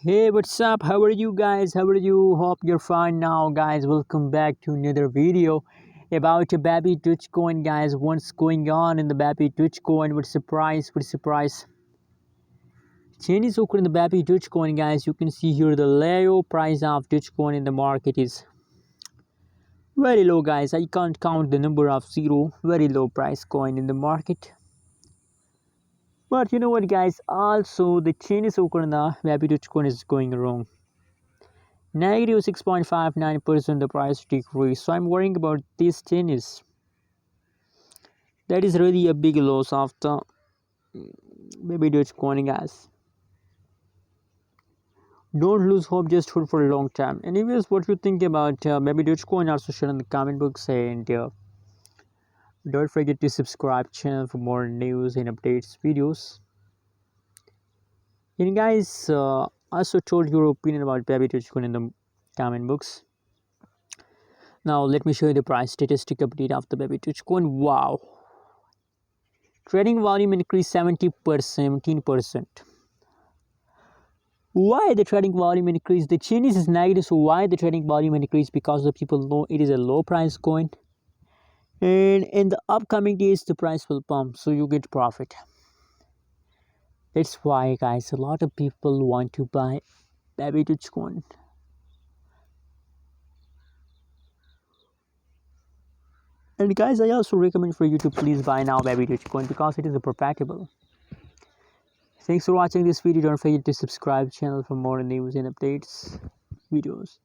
Hey, what's up? How are you guys? How are you? Hope you're fine now, guys. Welcome back to another video about a Babydoge coin, guys. What's going on in the Babydoge coin? What's the price? What's the price? Chain is occurring in the Babydoge coin, guys. You can see here the low price of Dogecoin in the market is very low, guys. I can't count the number of zero. Very low price coin in the market. But you know what, guys? Also, the chain is occurring in the Babydoge coin is going wrong. Negative 6.59% the price decrease. So I'm worrying about this tennis. That is really a big loss of the Babydoge coin, guys. Don't lose hope, just hold for a long time. Anyways, what you think about Babydoge coin, also share in the comment box, and don't forget to subscribe channel for more news and updates videos. And guys, also told your opinion about Babydoge coin in the comment box. Now let me show you the price statistic update of the Babydoge coin. Wow, trading volume increased 17%. Why the trading volume increased? The Chinese is negative, so why the trading volume increased? Because the people know it is a low price coin, and in the upcoming days the price will pump, so you get profit. That's why, guys, a lot of people want to buy Babydoge coin. And guys, I also recommend for you to please buy now Babydoge coin because it is a profitable. Thanks for watching this video. Don't forget to subscribe channel for more news and updates videos.